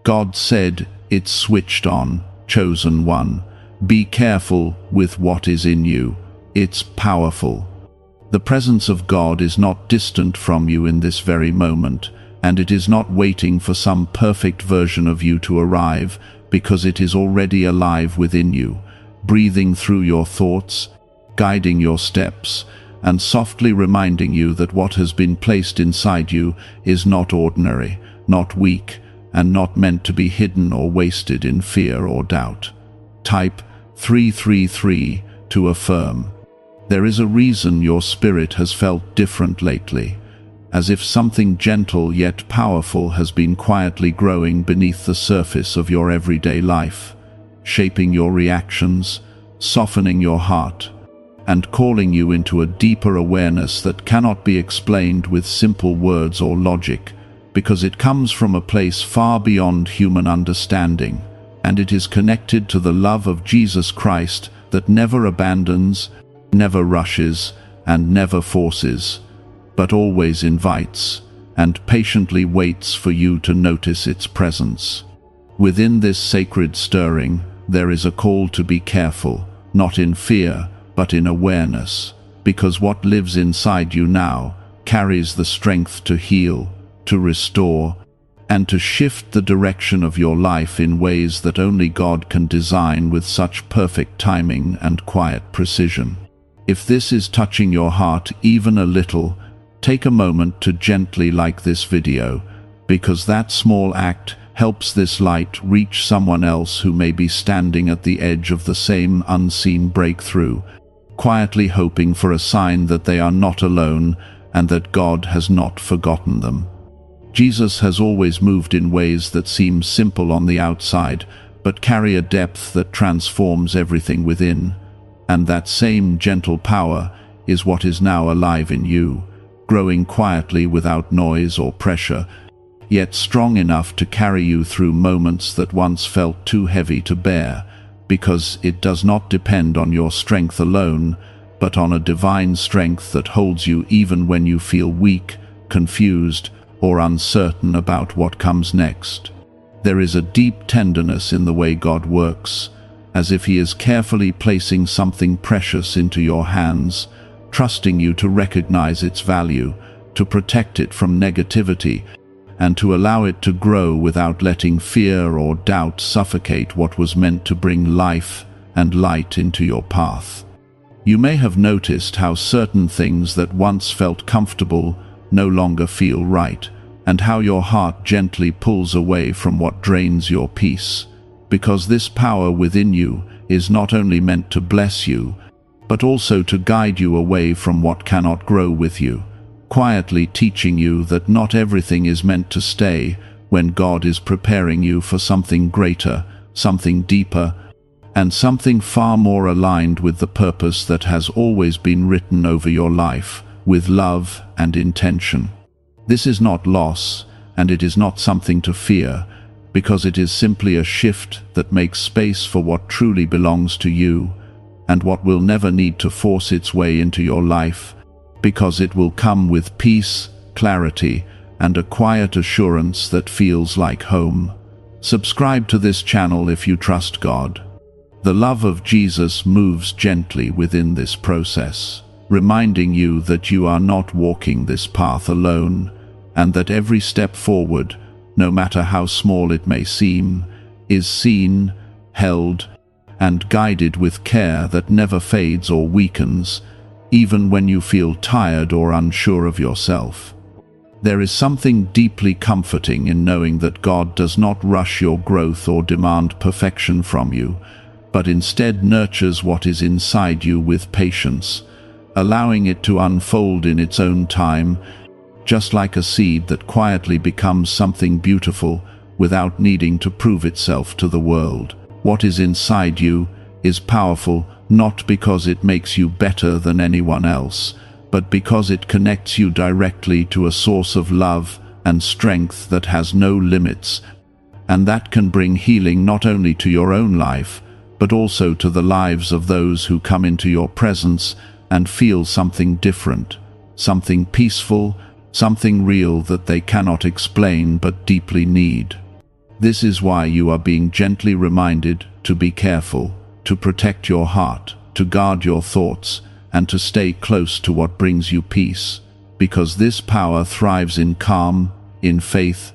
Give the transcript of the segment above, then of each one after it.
God said, "It's switched on, chosen one. Be careful with what is in you. It's powerful." The presence of God is not distant from you in this very moment, and it is not waiting for some perfect version of you to arrive, because it is already alive within you, breathing through your thoughts, guiding your steps, and softly reminding you that what has been placed inside you is not ordinary, not weak, and not meant to be hidden or wasted in fear or doubt. Type 333 to affirm. There is a reason your spirit has felt different lately, as if something gentle yet powerful has been quietly growing beneath the surface of your everyday life, shaping your reactions, softening your heart, and calling you into a deeper awareness that cannot be explained with simple words or logic, because it comes from a place far beyond human understanding, and it is connected to the love of Jesus Christ that never abandons, never rushes, and never forces, but always invites and patiently waits for you to notice its presence. Within this sacred stirring, there is a call to be careful, not in fear, but in awareness, because what lives inside you now carries the strength to heal, to restore, and to shift the direction of your life in ways that only God can design with such perfect timing and quiet precision. If this is touching your heart even a little, take a moment to gently like this video, because that small act helps this light reach someone else who may be standing at the edge of the same unseen breakthrough, quietly hoping for a sign that they are not alone and that God has not forgotten them. Jesus has always moved in ways that seem simple on the outside, but carry a depth that transforms everything within. And that same gentle power is what is now alive in you, growing quietly without noise or pressure, yet strong enough to carry you through moments that once felt too heavy to bear, because it does not depend on your strength alone, but on a divine strength that holds you even when you feel weak, confused, or uncertain about what comes next. There is a deep tenderness in the way God works, as if He is carefully placing something precious into your hands, trusting you to recognize its value, to protect it from negativity, and to allow it to grow without letting fear or doubt suffocate what was meant to bring life and light into your path. You may have noticed how certain things that once felt comfortable no longer feel right, and how your heart gently pulls away from what drains your peace, because this power within you is not only meant to bless you, but also to guide you away from what cannot grow with you, quietly teaching you that not everything is meant to stay when God is preparing you for something greater, something deeper, and something far more aligned with the purpose that has always been written over your life, with love and intention. This is not loss, and it is not something to fear, because it is simply a shift that makes space for what truly belongs to you, and what will never need to force its way into your life, because it will come with peace, clarity, and a quiet assurance that feels like home. Subscribe to this channel if you trust God. The love of Jesus moves gently within this process, reminding you that you are not walking this path alone, and that every step forward, no matter how small it may seem, is seen, held, and guided with care that never fades or weakens, even when you feel tired or unsure of yourself. There is something deeply comforting in knowing that God does not rush your growth or demand perfection from you, but instead nurtures what is inside you with patience, allowing it to unfold in its own time, just like a seed that quietly becomes something beautiful without needing to prove itself to the world. What is inside you is powerful not because it makes you better than anyone else, but because it connects you directly to a source of love and strength that has no limits, and that can bring healing not only to your own life, but also to the lives of those who come into your presence and feel something different, something peaceful, something real that they cannot explain but deeply need. This is why you are being gently reminded to be careful, to protect your heart, to guard your thoughts, and to stay close to what brings you peace, because this power thrives in calm, in faith,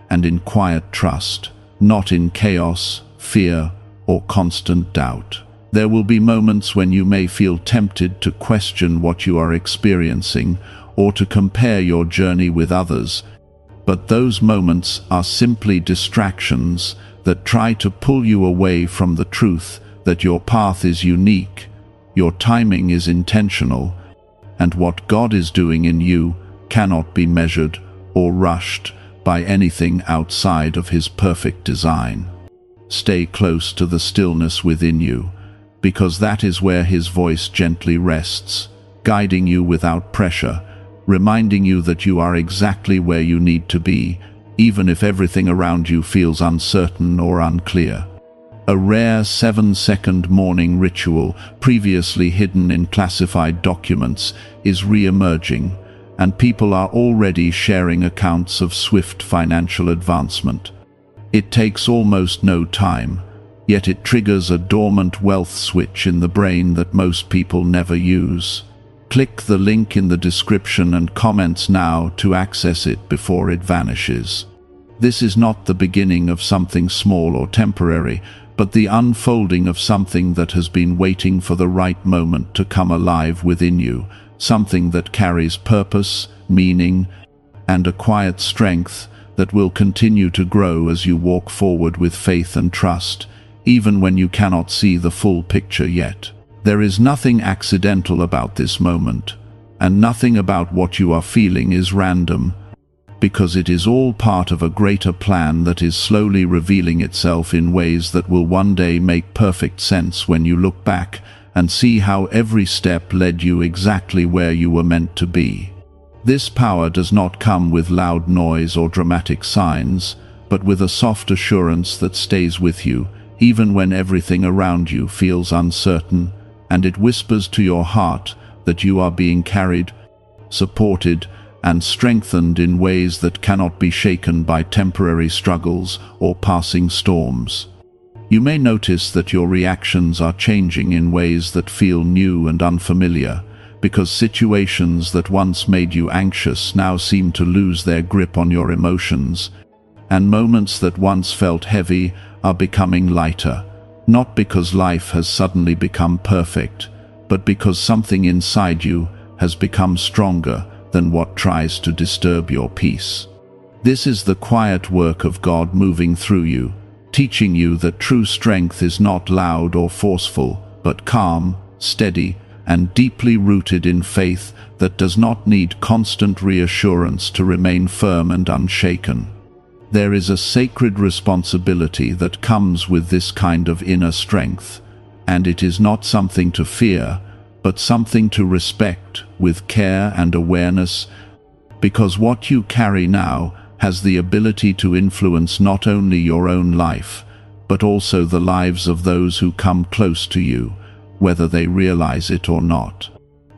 and in quiet trust, not in chaos, fear, or constant doubt. There will be moments when you may feel tempted to question what you are experiencing or to compare your journey with others, but those moments are simply distractions that try to pull you away from the truth that your path is unique, your timing is intentional, and what God is doing in you cannot be measured or rushed by anything outside of His perfect design. Stay close to the stillness within you, because that is where His voice gently rests, guiding you without pressure, reminding you that you are exactly where you need to be, even if everything around you feels uncertain or unclear. A rare 7-second morning ritual, previously hidden in classified documents, is re-emerging, and people are already sharing accounts of swift financial advancement. It takes almost no time, yet it triggers a dormant wealth switch in the brain that most people never use. Click the link in the description and comments now to access it before it vanishes. This is not the beginning of something small or temporary, but the unfolding of something that has been waiting for the right moment to come alive within you, something that carries purpose, meaning, and a quiet strength that will continue to grow as you walk forward with faith and trust, even when you cannot see the full picture yet. There is nothing accidental about this moment, and nothing about what you are feeling is random, because it is all part of a greater plan that is slowly revealing itself in ways that will one day make perfect sense when you look back and see how every step led you exactly where you were meant to be. This power does not come with loud noise or dramatic signs, but with a soft assurance that stays with you, even when everything around you feels uncertain, and it whispers to your heart that you are being carried, supported, and strengthened in ways that cannot be shaken by temporary struggles or passing storms. You may notice that your reactions are changing in ways that feel new and unfamiliar, because situations that once made you anxious now seem to lose their grip on your emotions, and moments that once felt heavy are becoming lighter, not because life has suddenly become perfect, but because something inside you has become stronger than what tries to disturb your peace. This is the quiet work of God moving through you, teaching you that true strength is not loud or forceful, but calm, steady, and deeply rooted in faith that does not need constant reassurance to remain firm and unshaken. There is a sacred responsibility that comes with this kind of inner strength, and it is not something to fear, but something to respect with care and awareness, because what you carry now has the ability to influence not only your own life, but also the lives of those who come close to you, whether they realize it or not.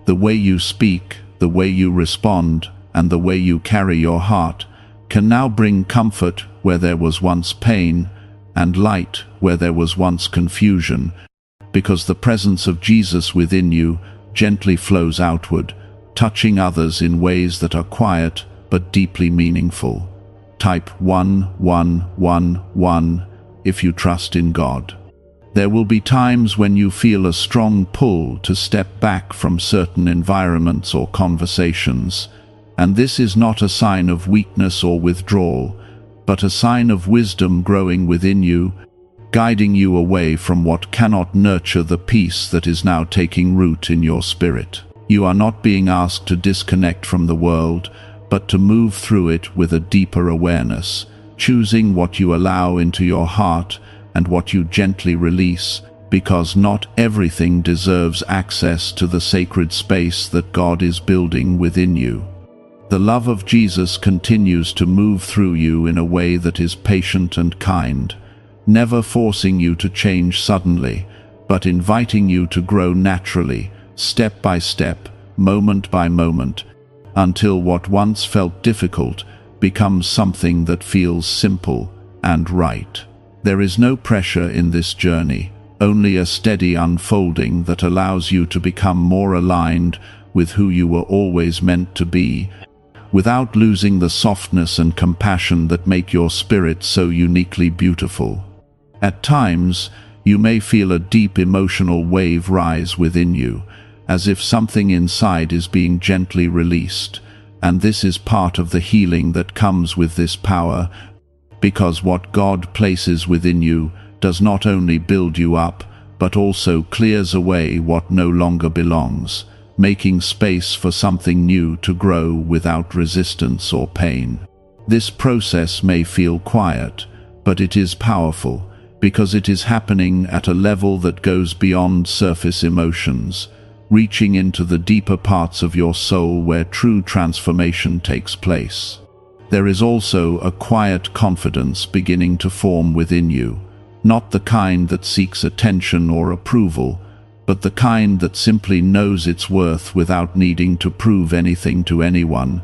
The way you speak, the way you respond, and the way you carry your heart can now bring comfort where there was once pain, and light where there was once confusion, because the presence of Jesus within you gently flows outward, touching others in ways that are quiet but deeply meaningful. Type 1111 if you trust in God. There will be times when you feel a strong pull to step back from certain environments or conversations, and this is not a sign of weakness or withdrawal, but a sign of wisdom growing within you, guiding you away from what cannot nurture the peace that is now taking root in your spirit. You are not being asked to disconnect from the world, but to move through it with a deeper awareness, choosing what you allow into your heart and what you gently release, because not everything deserves access to the sacred space that God is building within you. The love of Jesus continues to move through you in a way that is patient and kind, never forcing you to change suddenly, but inviting you to grow naturally, step by step, moment by moment, until what once felt difficult becomes something that feels simple, and right. There is no pressure in this journey, only a steady unfolding that allows you to become more aligned with who you were always meant to be, without losing the softness and compassion that make your spirit so uniquely beautiful. At times, you may feel a deep emotional wave rise within you, as if something inside is being gently released, and this is part of the healing that comes with this power, because what God places within you does not only build you up, but also clears away what no longer belongs, making space for something new to grow without resistance or pain. This process may feel quiet, but it is powerful, because it is happening at a level that goes beyond surface emotions, reaching into the deeper parts of your soul where true transformation takes place. There is also a quiet confidence beginning to form within you, not the kind that seeks attention or approval, but the kind that simply knows its worth without needing to prove anything to anyone.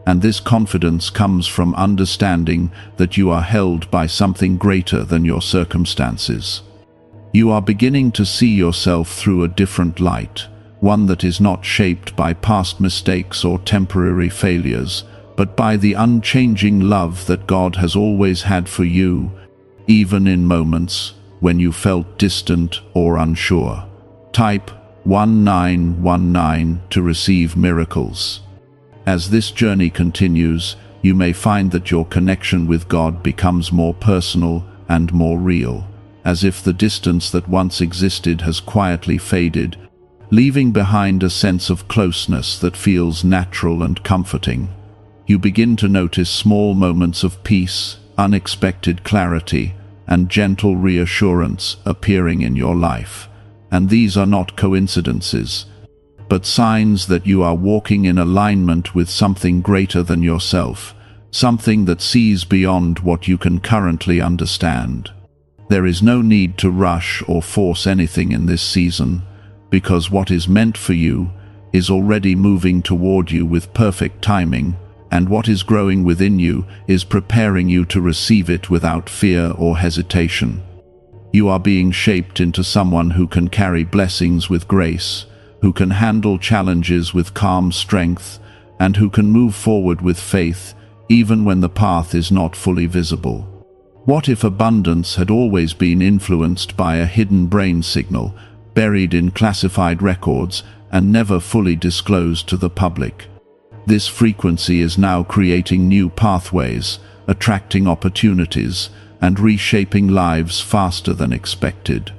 And this confidence comes from understanding that you are held by something greater than your circumstances. You are beginning to see yourself through a different light, one that is not shaped by past mistakes or temporary failures, but by the unchanging love that God has always had for you, even in moments when you felt distant or unsure. Type 1919 to receive miracles. As this journey continues, you may find that your connection with God becomes more personal and more real, as if the distance that once existed has quietly faded, leaving behind a sense of closeness that feels natural and comforting. You begin to notice small moments of peace, unexpected clarity, and gentle reassurance appearing in your life. And these are not coincidences, but signs that you are walking in alignment with something greater than yourself, something that sees beyond what you can currently understand. There is no need to rush or force anything in this season, because what is meant for you is already moving toward you with perfect timing, and what is growing within you is preparing you to receive it without fear or hesitation. You are being shaped into someone who can carry blessings with grace, who can handle challenges with calm strength, and who can move forward with faith even when the path is not fully visible. What if abundance had always been influenced by a hidden brain signal, buried in classified records and never fully disclosed to the public? This frequency is now creating new pathways, attracting opportunities, and reshaping lives faster than expected.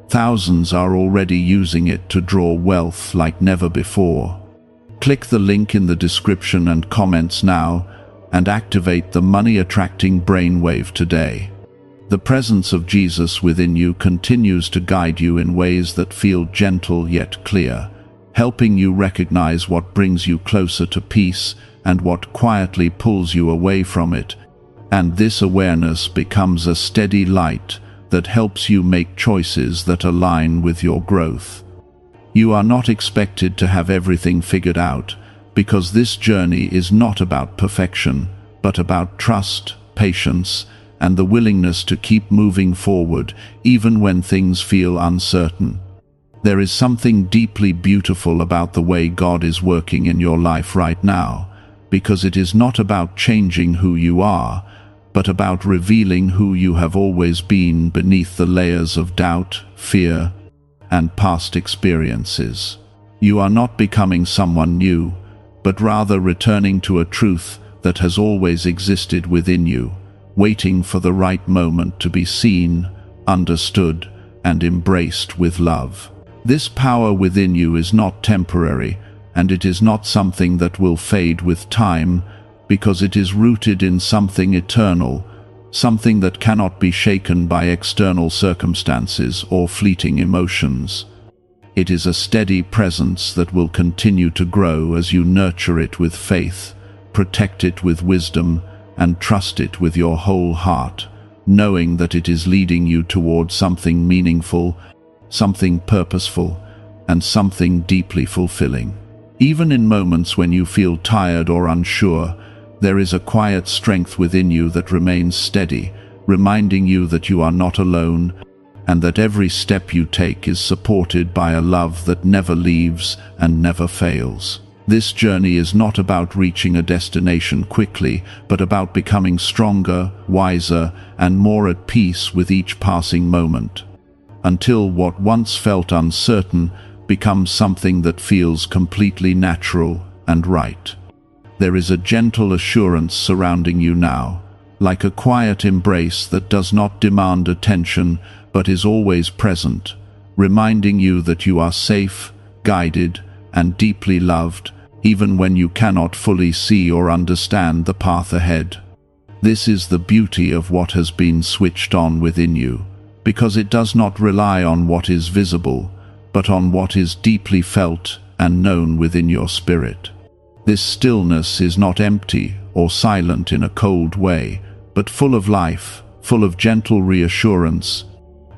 Thousands are already using it to draw wealth like never before. Click the link in the description and comments now, and activate the money-attracting brainwave today. The presence of Jesus within you continues to guide you in ways that feel gentle yet clear, helping you recognize what brings you closer to peace and what quietly pulls you away from it. And this awareness becomes a steady light that helps you make choices that align with your growth. You are not expected to have everything figured out, because this journey is not about perfection, but about trust, patience, and the willingness to keep moving forward even when things feel uncertain. There is something deeply beautiful about the way God is working in your life right now, because it is not about changing who you are, but about revealing who you have always been beneath the layers of doubt, fear, and past experiences. You are not becoming someone new, but rather returning to a truth that has always existed within you, waiting for the right moment to be seen, understood, and embraced with love. This power within you is not temporary, and it is not something that will fade with time, because it is rooted in something eternal, something that cannot be shaken by external circumstances or fleeting emotions. It is a steady presence that will continue to grow as you nurture it with faith, protect it with wisdom, and trust it with your whole heart, knowing that it is leading you toward something meaningful, something purposeful, and something deeply fulfilling. Even in moments when you feel tired or unsure, there is a quiet strength within you that remains steady, reminding you that you are not alone and that every step you take is supported by a love that never leaves and never fails. This journey is not about reaching a destination quickly, but about becoming stronger, wiser, and more at peace with each passing moment, until what once felt uncertain becomes something that feels completely natural and right. There is a gentle assurance surrounding you now, like a quiet embrace that does not demand attention but is always present, reminding you that you are safe, guided, and deeply loved, even when you cannot fully see or understand the path ahead. This is the beauty of what has been switched on within you, because it does not rely on what is visible, but on what is deeply felt and known within your spirit. This stillness is not empty or silent in a cold way, but full of life, full of gentle reassurance,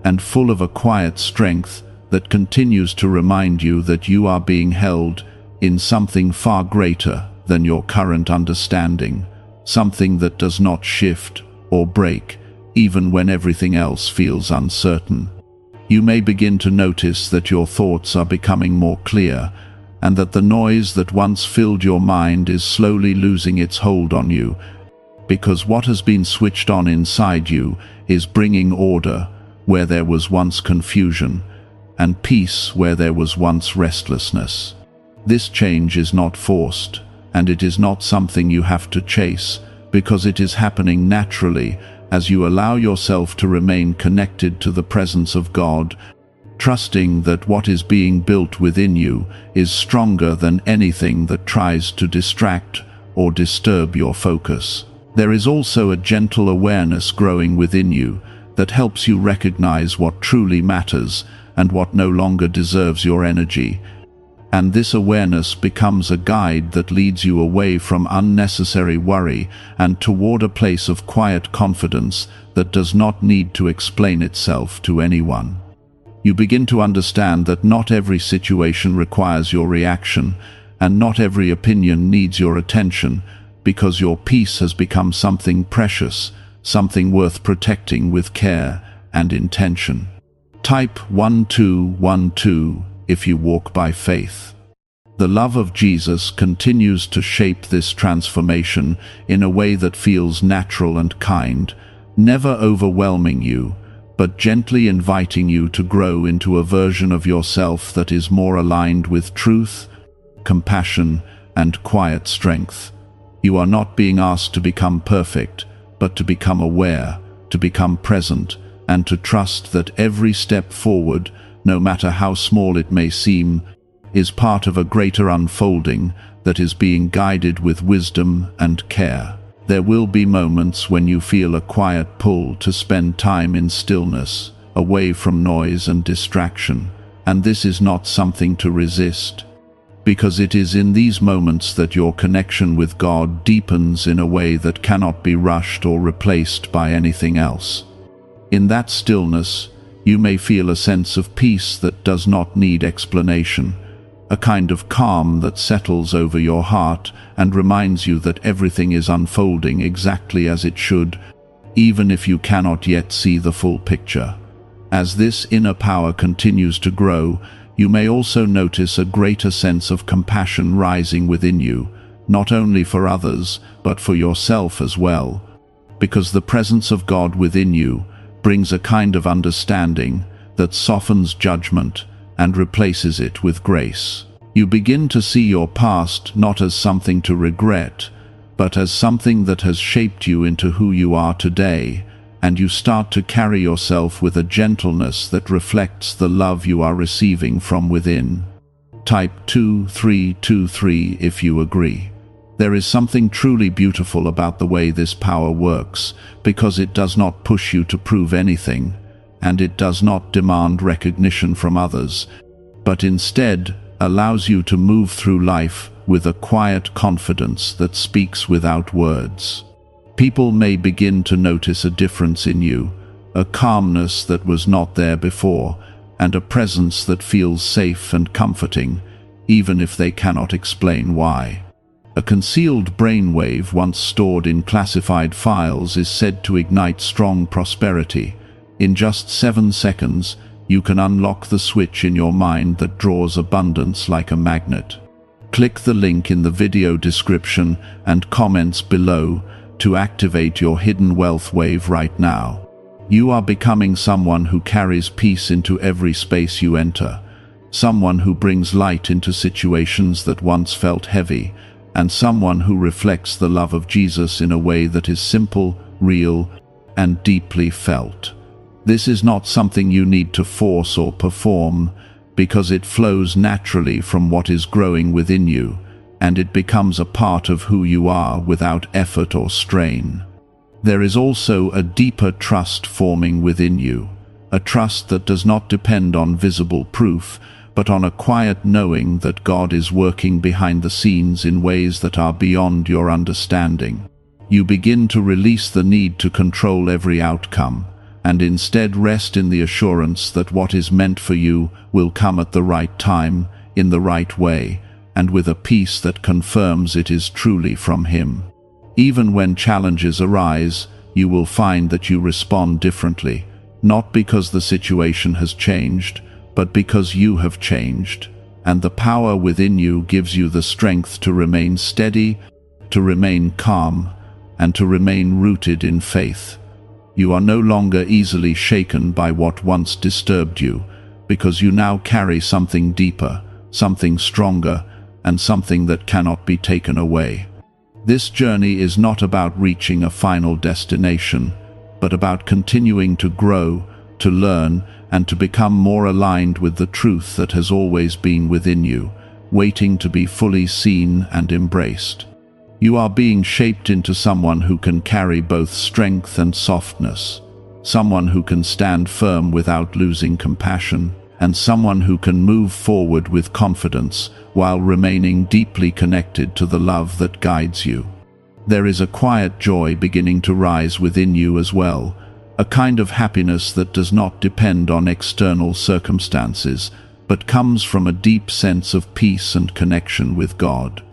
and full of a quiet strength that continues to remind you that you are being held in something far greater than your current understanding, something that does not shift or break, even when everything else feels uncertain. You may begin to notice that your thoughts are becoming more clear, and that the noise that once filled your mind is slowly losing its hold on you, because what has been switched on inside you is bringing order where there was once confusion, and peace where there was once restlessness. This change is not forced, and it is not something you have to chase, because it is happening naturally as you allow yourself to remain connected to the presence of God, trusting that what is being built within you is stronger than anything that tries to distract or disturb your focus. There is also a gentle awareness growing within you that helps you recognize what truly matters and what no longer deserves your energy. And this awareness becomes a guide that leads you away from unnecessary worry and toward a place of quiet confidence that does not need to explain itself to anyone. You begin to understand that not every situation requires your reaction, and not every opinion needs your attention, because your peace has become something precious, something worth protecting with care and intention. Type 1212 if you walk by faith. The love of Jesus continues to shape this transformation in a way that feels natural and kind, never overwhelming you, but gently inviting you to grow into a version of yourself that is more aligned with truth, compassion, and quiet strength. You are not being asked to become perfect, but to become aware, to become present, and to trust that every step forward, no matter how small it may seem, is part of a greater unfolding that is being guided with wisdom and care. There will be moments when you feel a quiet pull to spend time in stillness, away from noise and distraction, and this is not something to resist, because it is in these moments that your connection with God deepens in a way that cannot be rushed or replaced by anything else. In that stillness, you may feel a sense of peace that does not need explanation, a kind of calm that settles over your heart and reminds you that everything is unfolding exactly as it should, even if you cannot yet see the full picture. As this inner power continues to grow, you may also notice a greater sense of compassion rising within you, not only for others, but for yourself as well, because the presence of God within you brings a kind of understanding that softens judgment and replaces it with grace. You begin to see your past not as something to regret, but as something that has shaped you into who you are today, and you start to carry yourself with a gentleness that reflects the love you are receiving from within. Type 2323 if you agree. There is something truly beautiful about the way this power works, because it does not push you to prove anything, and it does not demand recognition from others, but instead allows you to move through life with a quiet confidence that speaks without words. People may begin to notice a difference in you, a calmness that was not there before, and a presence that feels safe and comforting, even if they cannot explain why. A concealed brainwave once stored in classified files is said to ignite strong prosperity. In just 7 seconds, you can unlock the switch in your mind that draws abundance like a magnet. Click the link in the video description and comments below to activate your hidden wealth wave right now. You are becoming someone who carries peace into every space you enter, someone who brings light into situations that once felt heavy, and someone who reflects the love of Jesus in a way that is simple, real, and deeply felt. This is not something you need to force or perform, because it flows naturally from what is growing within you, and it becomes a part of who you are without effort or strain. There is also a deeper trust forming within you, a trust that does not depend on visible proof, but on a quiet knowing that God is working behind the scenes in ways that are beyond your understanding. You begin to release the need to control every outcome, and instead rest in the assurance that what is meant for you will come at the right time, in the right way, and with a peace that confirms it is truly from Him. Even when challenges arise, you will find that you respond differently, not because the situation has changed, but because you have changed, and the power within you gives you the strength to remain steady, to remain calm, and to remain rooted in faith. You are no longer easily shaken by what once disturbed you, because you now carry something deeper, something stronger, and something that cannot be taken away. This journey is not about reaching a final destination, but about continuing to grow, to learn, and to become more aligned with the truth that has always been within you, waiting to be fully seen and embraced. You are being shaped into someone who can carry both strength and softness, someone who can stand firm without losing compassion, and someone who can move forward with confidence while remaining deeply connected to the love that guides you. There is a quiet joy beginning to rise within you as well, a kind of happiness that does not depend on external circumstances, but comes from a deep sense of peace and connection with God.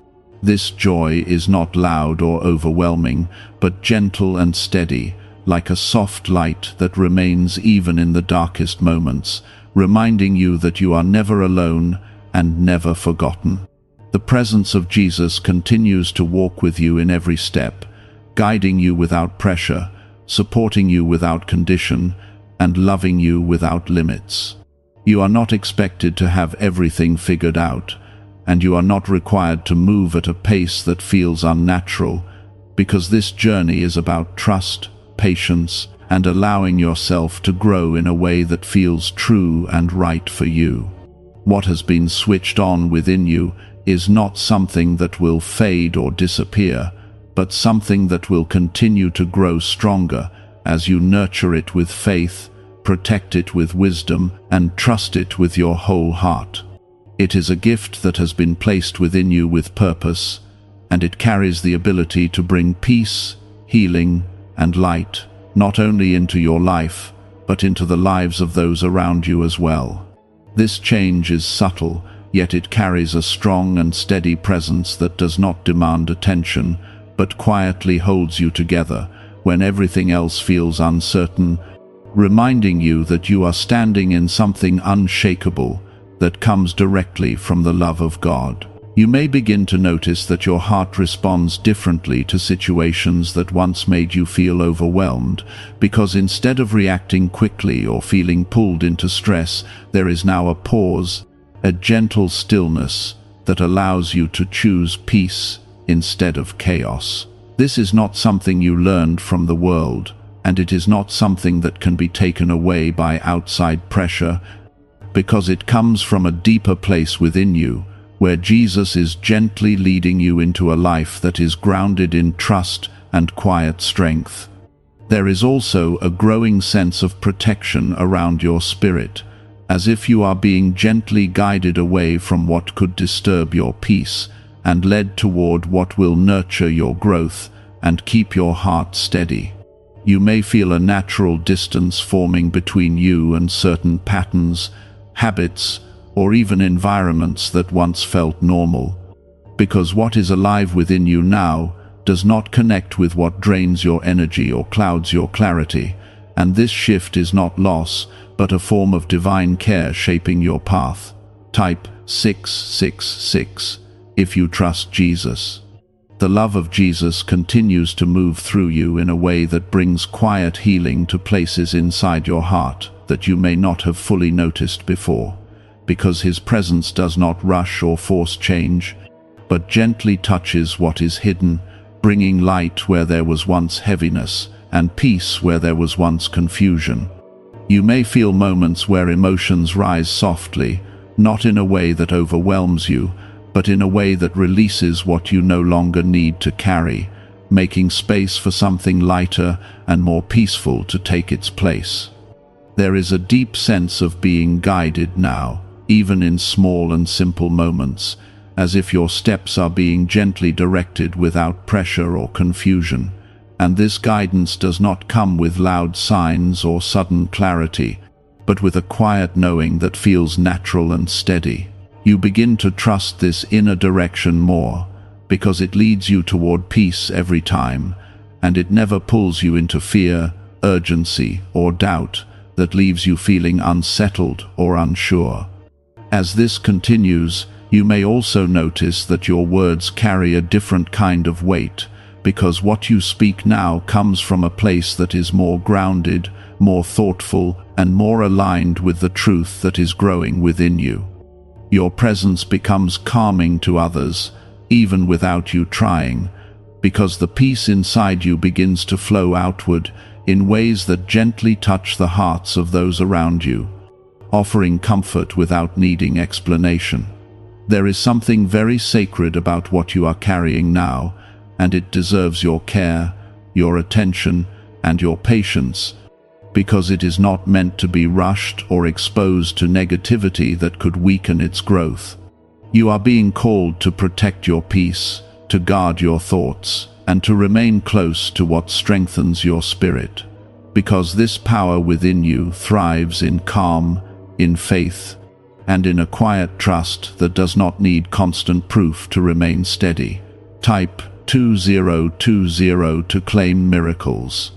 This joy is not loud or overwhelming, but gentle and steady, like a soft light that remains even in the darkest moments, reminding you that you are never alone and never forgotten. The presence of Jesus continues to walk with you in every step, guiding you without pressure, supporting you without condition, and loving you without limits. You are not expected to have everything figured out, and you are not required to move at a pace that feels unnatural, because this journey is about trust, patience, and allowing yourself to grow in a way that feels true and right for you. What has been switched on within you is not something that will fade or disappear, but something that will continue to grow stronger as you nurture it with faith, protect it with wisdom, and trust it with your whole heart. It is a gift that has been placed within you with purpose, and it carries the ability to bring peace, healing, and light, not only into your life, but into the lives of those around you as well. This change is subtle, yet it carries a strong and steady presence that does not demand attention, but quietly holds you together when everything else feels uncertain, reminding you that you are standing in something unshakable that comes directly from the love of God. You may begin to notice that your heart responds differently to situations that once made you feel overwhelmed, because instead of reacting quickly or feeling pulled into stress, there is now a pause, a gentle stillness that allows you to choose peace instead of chaos. This is not something you learned from the world, and it is not something that can be taken away by outside pressure, because it comes from a deeper place within you, where Jesus is gently leading you into a life that is grounded in trust and quiet strength. There is also a growing sense of protection around your spirit, as if you are being gently guided away from what could disturb your peace, and led toward what will nurture your growth and keep your heart steady. You may feel a natural distance forming between you and certain patterns, habits, or even environments that once felt normal, because what is alive within you now does not connect with what drains your energy or clouds your clarity, and this shift is not loss, but a form of divine care shaping your path. Type 666 if you trust Jesus. The love of Jesus continues to move through you in a way that brings quiet healing to places inside your heart that you may not have fully noticed before, because his presence does not rush or force change, but gently touches what is hidden, bringing light where there was once heaviness, and peace where there was once confusion. You may feel moments where emotions rise softly, not in a way that overwhelms you, but in a way that releases what you no longer need to carry, making space for something lighter and more peaceful to take its place. There is a deep sense of being guided now, even in small and simple moments, as if your steps are being gently directed without pressure or confusion. And this guidance does not come with loud signs or sudden clarity, but with a quiet knowing that feels natural and steady. You begin to trust this inner direction more, because it leads you toward peace every time, and it never pulls you into fear, urgency, or doubt that leaves you feeling unsettled or unsure. As this continues, you may also notice that your words carry a different kind of weight, because what you speak now comes from a place that is more grounded, more thoughtful, and more aligned with the truth that is growing within you. Your presence becomes calming to others, even without you trying, because the peace inside you begins to flow outward in ways that gently touch the hearts of those around you, offering comfort without needing explanation. There is something very sacred about what you are carrying now, and it deserves your care, your attention, and your patience, because it is not meant to be rushed or exposed to negativity that could weaken its growth. You are being called to protect your peace, to guard your thoughts, and to remain close to what strengthens your spirit, because this power within you thrives in calm, in faith, and in a quiet trust that does not need constant proof to remain steady. Type 2020 to claim miracles.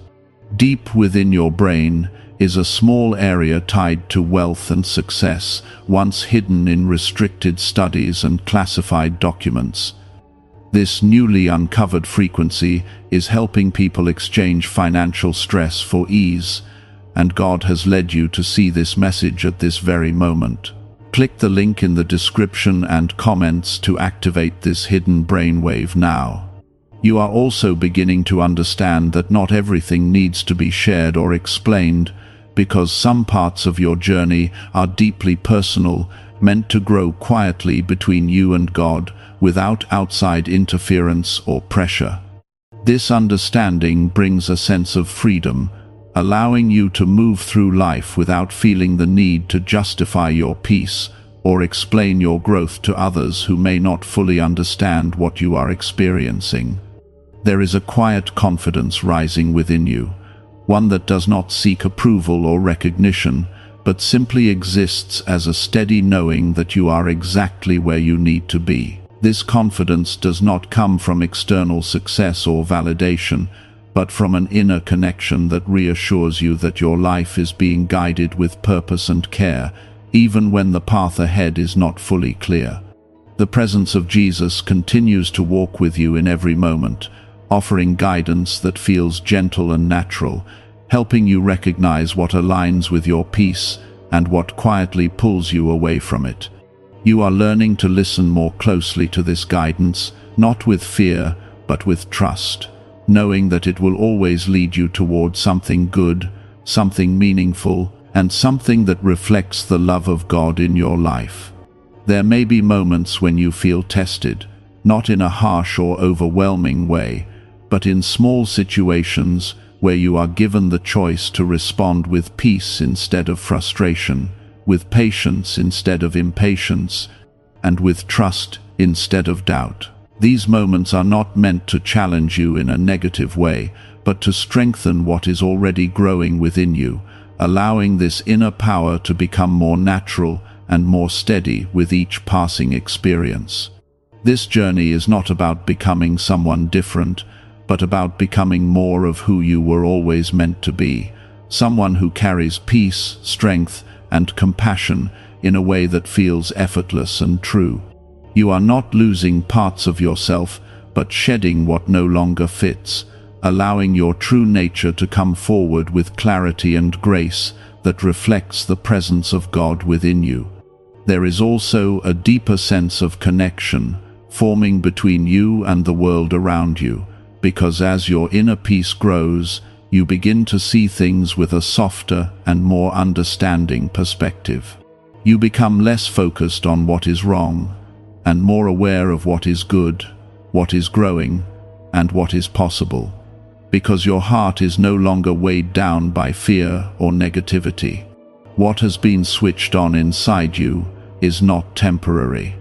Deep within your brain is a small area tied to wealth and success, once hidden in restricted studies and classified documents. This newly uncovered frequency is helping people exchange financial stress for ease, and God has led you to see this message at this very moment. Click the link in the description and comments to activate this hidden brainwave now. You are also beginning to understand that not everything needs to be shared or explained, because some parts of your journey are deeply personal, meant to grow quietly between you and God, without outside interference or pressure. This understanding brings a sense of freedom, allowing you to move through life without feeling the need to justify your peace or explain your growth to others who may not fully understand what you are experiencing. There is a quiet confidence rising within you, one that does not seek approval or recognition, but simply exists as a steady knowing that you are exactly where you need to be. This confidence does not come from external success or validation, but from an inner connection that reassures you that your life is being guided with purpose and care, even when the path ahead is not fully clear. The presence of Jesus continues to walk with you in every moment, offering guidance that feels gentle and natural, helping you recognize what aligns with your peace and what quietly pulls you away from it. You are learning to listen more closely to this guidance, not with fear, but with trust, knowing that it will always lead you toward something good, something meaningful, and something that reflects the love of God in your life. There may be moments when you feel tested, not in a harsh or overwhelming way, but in small situations where you are given the choice to respond with peace instead of frustration, with patience instead of impatience, and with trust instead of doubt. These moments are not meant to challenge you in a negative way, but to strengthen what is already growing within you, allowing this inner power to become more natural and more steady with each passing experience. This journey is not about becoming someone different, but about becoming more of who you were always meant to be, someone who carries peace, strength, and compassion in a way that feels effortless and true. You are not losing parts of yourself, but shedding what no longer fits, allowing your true nature to come forward with clarity and grace that reflects the presence of God within you. There is also a deeper sense of connection forming between you and the world around you, because as your inner peace grows, you begin to see things with a softer and more understanding perspective. You become less focused on what is wrong, and more aware of what is good, what is growing, and what is possible, because your heart is no longer weighed down by fear or negativity. What has been switched on inside you is not temporary,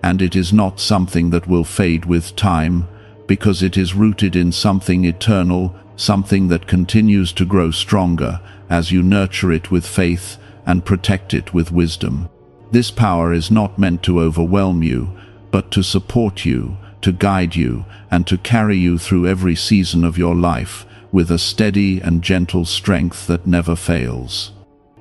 and it is not something that will fade with time, because it is rooted in something eternal, something that continues to grow stronger as you nurture it with faith and protect it with wisdom. This power is not meant to overwhelm you, but to support you, to guide you, and to carry you through every season of your life with a steady and gentle strength that never fails.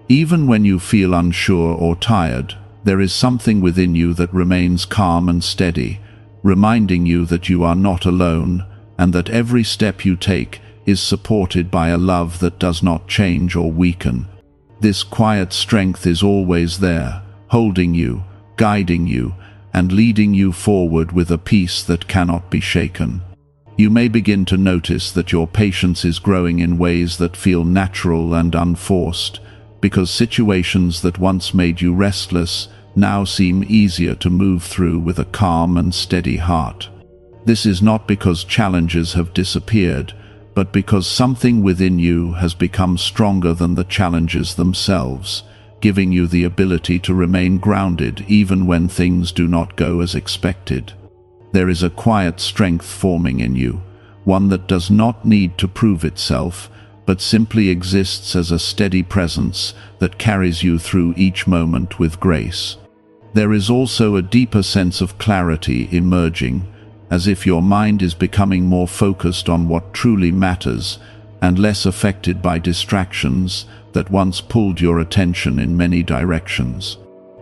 Even when you feel unsure or tired, there is something within you that remains calm and steady, reminding you that you are not alone and that every step you take is supported by a love that does not change or weaken. This quiet strength is always there, holding you, guiding you, and leading you forward with a peace that cannot be shaken. You may begin to notice that your patience is growing in ways that feel natural and unforced, because situations that once made you restless now seem easier to move through with a calm and steady heart. This is not because challenges have disappeared, but because something within you has become stronger than the challenges themselves, giving you the ability to remain grounded even when things do not go as expected. There is a quiet strength forming in you, one that does not need to prove itself, but simply exists as a steady presence that carries you through each moment with grace. There is also a deeper sense of clarity emerging, as if your mind is becoming more focused on what truly matters and less affected by distractions that once pulled your attention in many directions.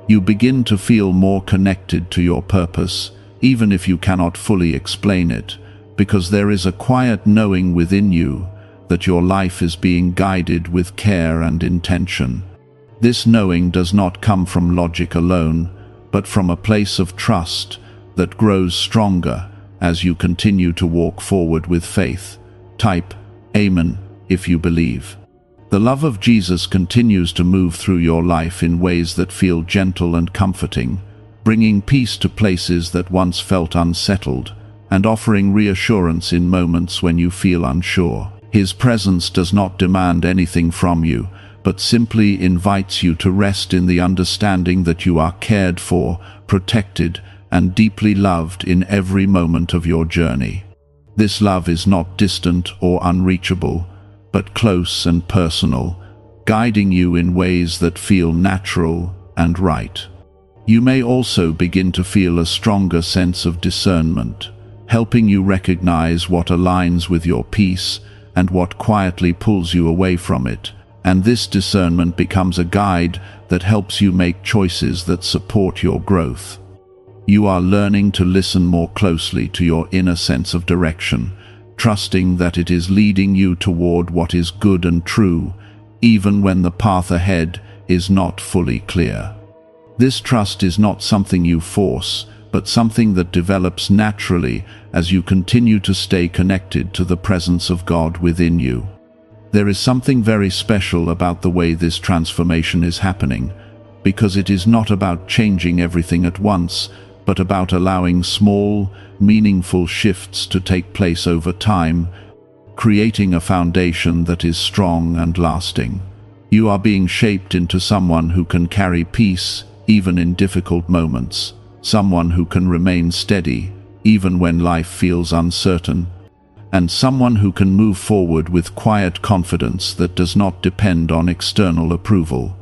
You begin to feel more connected to your purpose, even if you cannot fully explain it, because there is a quiet knowing within you that your life is being guided with care and intention. This knowing does not come from logic alone, but from a place of trust that grows stronger as you continue to walk forward with faith. Type Amen if you believe. The love of Jesus continues to move through your life in ways that feel gentle and comforting, bringing peace to places that once felt unsettled, and offering reassurance in moments when you feel unsure. His presence does not demand anything from you, but simply invites you to rest in the understanding that you are cared for, protected, and deeply loved in every moment of your journey. This love is not distant or unreachable, but close and personal, guiding you in ways that feel natural and right. You may also begin to feel a stronger sense of discernment, helping you recognize what aligns with your peace and what quietly pulls you away from it, and this discernment becomes a guide that helps you make choices that support your growth. You are learning to listen more closely to your inner sense of direction, trusting that it is leading you toward what is good and true, even when the path ahead is not fully clear. This trust is not something you force, but something that develops naturally as you continue to stay connected to the presence of God within you. There is something very special about the way this transformation is happening, because it is not about changing everything at once, but about allowing small, meaningful shifts to take place over time, creating a foundation that is strong and lasting. You are being shaped into someone who can carry peace even in difficult moments, someone who can remain steady even when life feels uncertain, and someone who can move forward with quiet confidence that does not depend on external approval.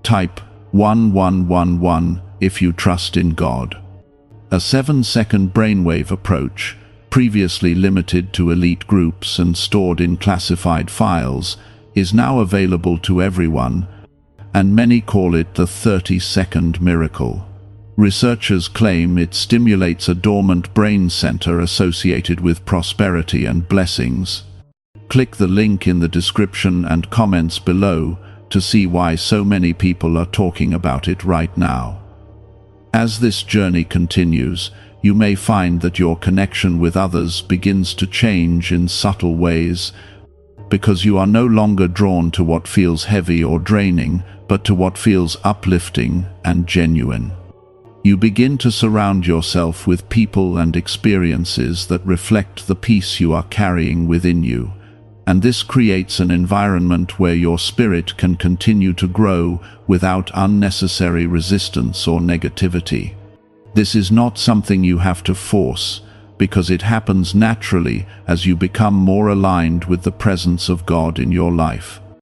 Type 1111 if you trust in God. A 7-second brainwave approach, previously limited to elite groups and stored in classified files, is now available to everyone, and many call it the 30-second miracle. Researchers claim it stimulates a dormant brain center associated with prosperity and blessings. Click the link in the description and comments below to see why so many people are talking about it right now. As this journey continues, you may find that your connection with others begins to change in subtle ways, because you are no longer drawn to what feels heavy or draining, but to what feels uplifting and genuine. You begin to surround yourself with people and experiences that reflect the peace you are carrying within you, and this creates an environment where your spirit can continue to grow without unnecessary resistance or negativity. This is not something you have to force, because it happens naturally as you become more aligned with the presence of God in your life.